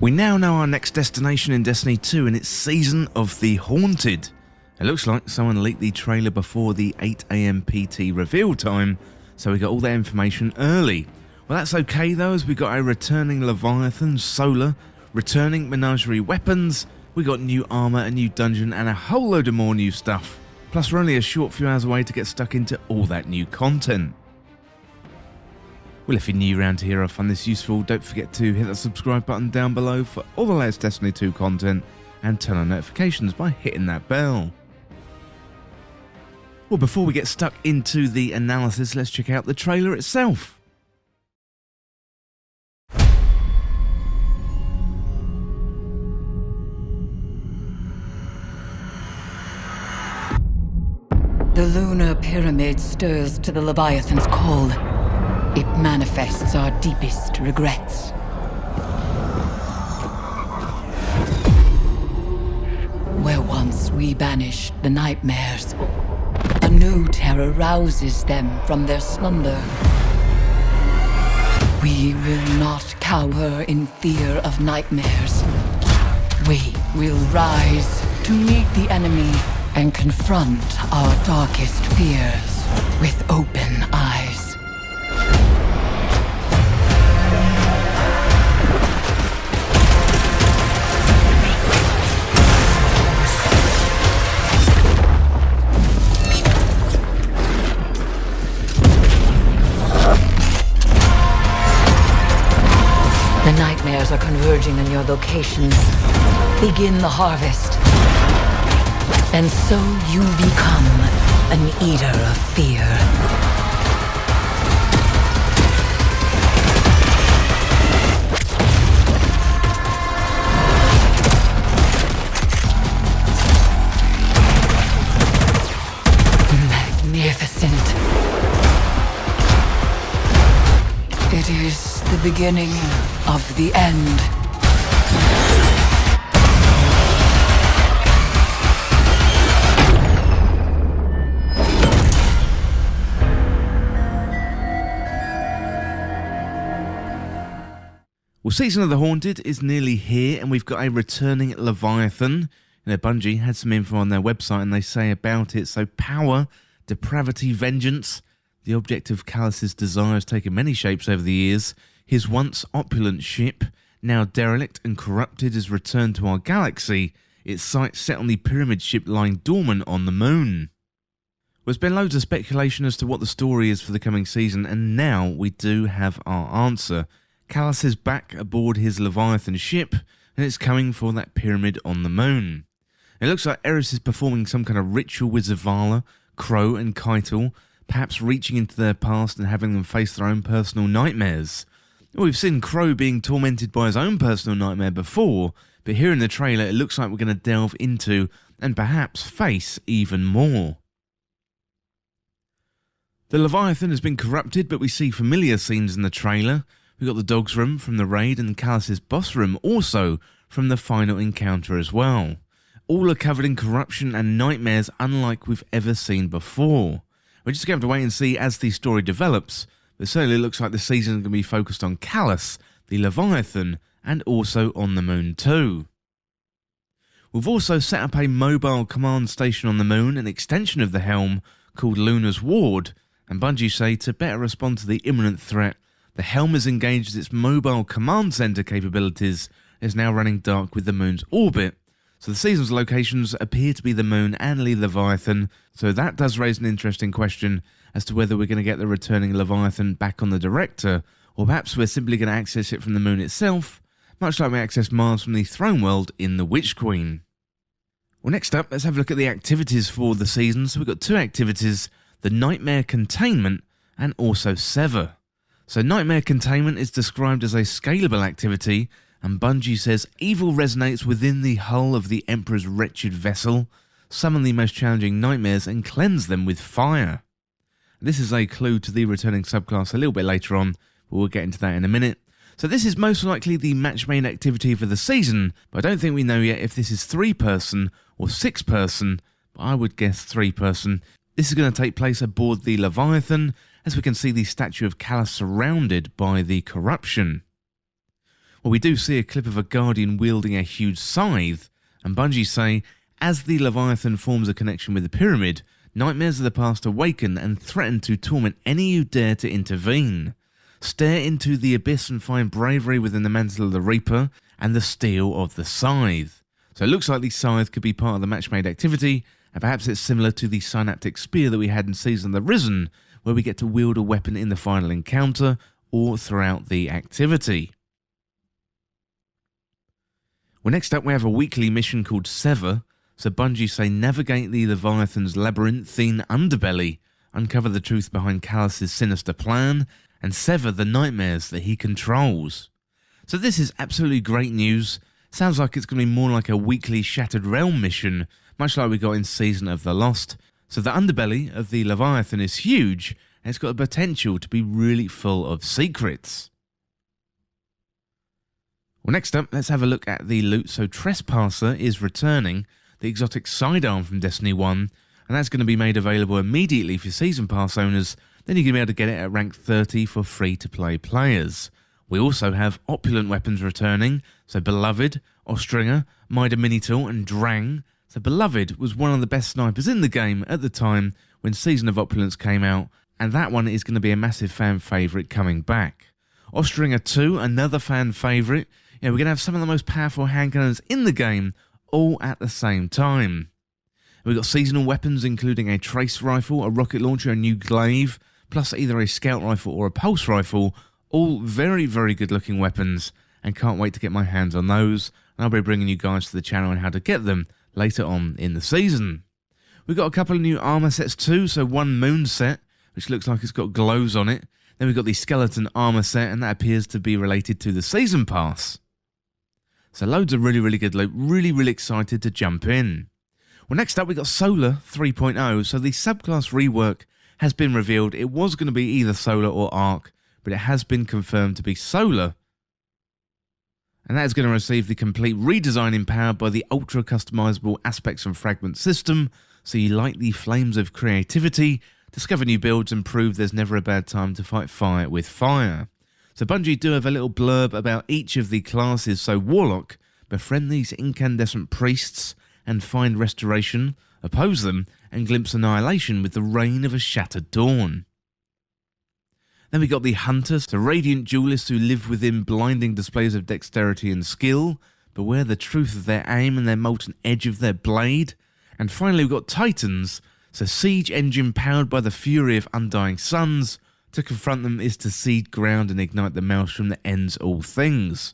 We now know our next destination in Destiny 2 and it's Season of the Haunted. It looks like someone leaked the trailer before the 8 AM PT reveal time, so we got all that information early. Well, that's okay though, as we got a returning Leviathan, Solar, returning Menagerie weapons, we got new armour, a new dungeon and a whole load of more new stuff. Plus we're only a short few hours away to get stuck into all that new content. Well, if you're new around here or find this useful, don't forget to hit that subscribe button down below for all the latest Destiny 2 content and turn on notifications by hitting that bell. Well, before we get stuck into the analysis, let's check out the trailer itself. The lunar pyramid stirs to the Leviathan's call. It manifests our deepest regrets. Where once we banished the nightmares, a new terror rouses them from their slumber. We will not cower in fear of nightmares. We will rise to meet the enemy and confront our darkest fears with open eyes. The nightmares are converging on your location. Begin the harvest. And so you become an eater of fear. Magnificent. It is the beginning of the end. Well, Season of the Haunted is nearly here and we've got a returning Leviathan. Bungie had some info on their website and they say about it, so power, depravity, vengeance. The object of Callus's desire has taken many shapes over the years. His once opulent ship, now derelict and corrupted, has returned to our galaxy, its sights set on the pyramid ship lying dormant on the moon. There's been loads of speculation as to what the story is for the coming season, and now we do have our answer. Callus is back aboard his Leviathan ship, and it's coming for that pyramid on the moon. It looks like Eris is performing some kind of ritual with Zavala, Crow and Keitel, perhaps reaching into their past and having them face their own personal nightmares. We've seen Crow being tormented by his own personal nightmare before, but here in the trailer it looks like we're going to delve into and perhaps face even more. The Leviathan has been corrupted, but we see familiar scenes in the trailer. We've got the dog's room from the raid and Callus's boss room also from the final encounter as well. All are covered in corruption and nightmares unlike we've ever seen before. We're just going to have to wait and see as the story develops, but certainly looks like the season is going to be focused on Callus, the Leviathan, and also on the moon too. We've also set up a mobile command station on the moon, an extension of the helm called Luna's Ward, and Bungie say to better respond to the imminent threat, the helm has engaged its mobile command center capabilities and is now running dark with the moon's orbit. So the season's locations appear to be the moon and Leviathan, so that does raise an interesting question as to whether we're going to get the returning Leviathan back on the Director, or perhaps we're simply going to access it from the moon itself, much like we access Mars from the Throne World in The Witch Queen. Well, next up, let's have a look at the activities for the season. So we've got two activities, the Nightmare Containment and also Sever. So Nightmare Containment is described as a scalable activity, and Bungie says evil resonates within the hull of the Emperor's wretched vessel, summon the most challenging nightmares and cleanse them with fire. This is a clue to the returning subclass a little bit later on, but we'll get into that in a minute. So this is most likely the match main activity for the season, but I don't think we know yet if this is 3-person or 6-person, but I would guess 3-person. This is going to take place aboard the Leviathan, as we can see the statue of Callus surrounded by the corruption. Well, we do see a clip of a Guardian wielding a huge scythe, and Bungie say, as the Leviathan forms a connection with the pyramid, nightmares of the past awaken and threaten to torment any who dare to intervene. Stare into the abyss and find bravery within the mantle of the Reaper and the steel of the scythe. So it looks like the scythe could be part of the match-made activity, and perhaps it's similar to the synaptic spear that we had in Season of the Risen, where we get to wield a weapon in the final encounter or throughout the activity. Well, next up we have a weekly mission called Sever. So Bungie say navigate the Leviathan's labyrinthine underbelly, uncover the truth behind Callus's sinister plan, and sever the nightmares that he controls. So this is absolutely great news. Sounds like it's going to be more like a weekly Shattered Realm mission, much like we got in Season of the Lost. So the underbelly of the Leviathan is huge, and it's got the potential to be really full of secrets. Well, next up, let's have a look at the loot. So Trespasser is returning, the exotic sidearm from Destiny 1, and that's going to be made available immediately for Season Pass owners. Then you're going to be able to get it at rank 30 for free-to-play players. We also have Opulent weapons returning, so Beloved, Ostringer, Mida Minotaur and Drang. So Beloved was one of the best snipers in the game at the time when Season of Opulence came out, and that one is going to be a massive fan favourite coming back. Ostringer 2, another fan favourite. We're going to have some of the most powerful handgunners in the game all at the same time. We've got seasonal weapons including a trace rifle, a rocket launcher, a new glaive, plus either a scout rifle or a pulse rifle. All very, very good looking weapons, and can't wait to get my hands on those. And I'll be bringing you guys to the channel on how to get them later on in the season. We've got a couple of new armour sets too, so one moon set, which looks like it's got glows on it. Then we've got the skeleton armour set, and that appears to be related to the season pass. So loads of really, really good loot. Really, really excited to jump in. Well, next up we've got Solar 3.0. So the subclass rework has been revealed. It was going to be either Solar or Arc, but it has been confirmed to be Solar. And that is going to receive the complete redesign empowered by the ultra customizable aspects and fragment system. So you light the flames of creativity, discover new builds, and prove there's never a bad time to fight fire with fire. So Bungie do have a little blurb about each of the classes. So Warlock, befriend these incandescent priests and find restoration, oppose them, and glimpse annihilation with the reign of a shattered dawn. Then we got the Hunter, so radiant duelists who live within blinding displays of dexterity and skill, beware the truth of their aim and their molten edge of their blade. And finally we've got Titans, so siege engine powered by the fury of undying suns. To confront them is to seed ground and ignite the maelstrom that ends all things.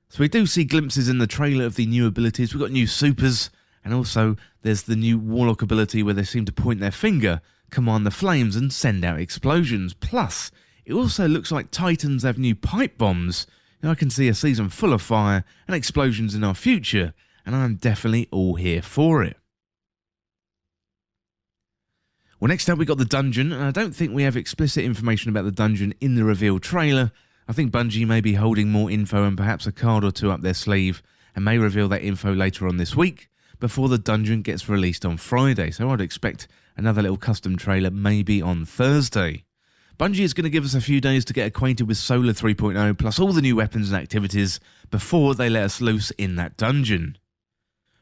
So we do see glimpses in the trailer of the new abilities. We've got new supers, and also there's the new Warlock ability where they seem to point their finger, command the flames and send out explosions. Plus, it also looks like Titans have new pipe bombs. I can see a season full of fire and explosions in our future, and I'm definitely all here for it. Well, next up we got the dungeon, and I don't think we have explicit information about the dungeon in the reveal trailer. I think Bungie may be holding more info and perhaps a card or two up their sleeve, and may reveal that info later on this week, before the dungeon gets released on Friday, so I'd expect another little custom trailer maybe on Thursday. Bungie is going to give us a few days to get acquainted with Solar 3.0, plus all the new weapons and activities, before they let us loose in that dungeon.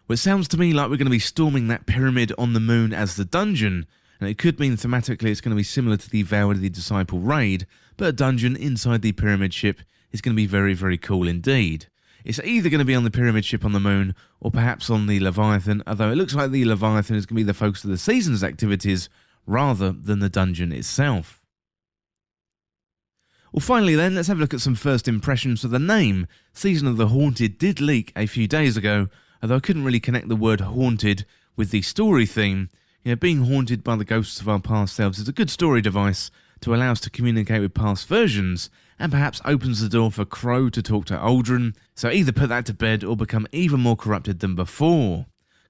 Well, it sounds to me like we're going to be storming that pyramid on the moon as the dungeon, and it could mean thematically it's going to be similar to the Vow of the Disciple raid, but a dungeon inside the pyramid ship is going to be very, very cool indeed. It's either going to be on the pyramid ship on the moon, or perhaps on the Leviathan, although it looks like the Leviathan is going to be the focus of the season's activities, rather than the dungeon itself. Well, finally then, let's have a look at some first impressions. So the name, Season of the Haunted, did leak a few days ago, although I couldn't really connect the word haunted with the story theme. Being haunted by the ghosts of our past selves is a good story device to allow us to communicate with past versions, and perhaps opens the door for Crow to talk to Aldrin, so either put that to bed or become even more corrupted than before.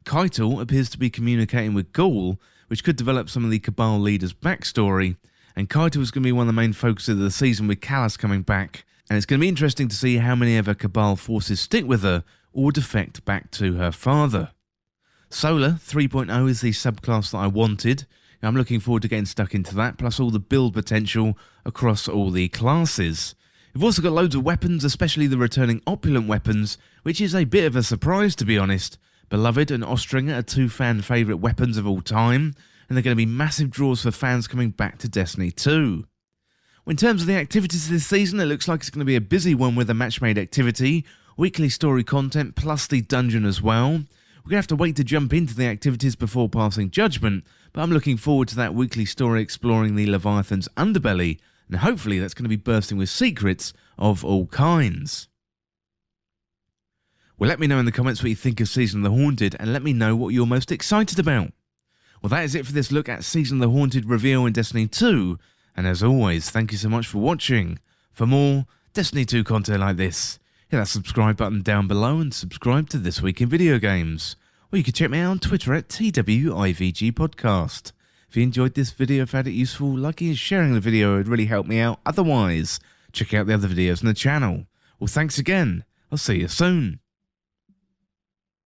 Keitel appears to be communicating with Ghoul, which could develop some of the Cabal leader's backstory, and Keitel is going to be one of the main focuses of the season with Callus coming back, and it's going to be interesting to see how many of her Cabal forces stick with her or defect back to her father. Solar 3.0 is the subclass that I wanted. I'm looking forward to getting stuck into that, plus all the build potential across all the classes. We've also got loads of weapons, especially the returning Opulent weapons, which is a bit of a surprise to be honest. Beloved and Ostringer are two fan favourite weapons of all time, and they're going to be massive draws for fans coming back to Destiny 2. Well, in terms of the activities this season, it looks like it's going to be a busy one with a match-made activity, weekly story content, plus the dungeon as well. We're going to have to wait to jump into the activities before passing judgment, but I'm looking forward to that weekly story exploring the Leviathan's underbelly, and hopefully that's going to be bursting with secrets of all kinds. Well, let me know in the comments what you think of Season of the Haunted, and let me know what you're most excited about. Well, that is it for this look at Season of the Haunted reveal in Destiny 2, and as always, thank you so much for watching. For more Destiny 2 content like this, hit that subscribe button down below and subscribe to This Week in Video Games. Or you can check me out on Twitter at TWIVG Podcast. If you enjoyed this video, found it useful, liking and sharing the video would really help me out. Otherwise, check out the other videos on the channel. Well, thanks again. I'll see you soon.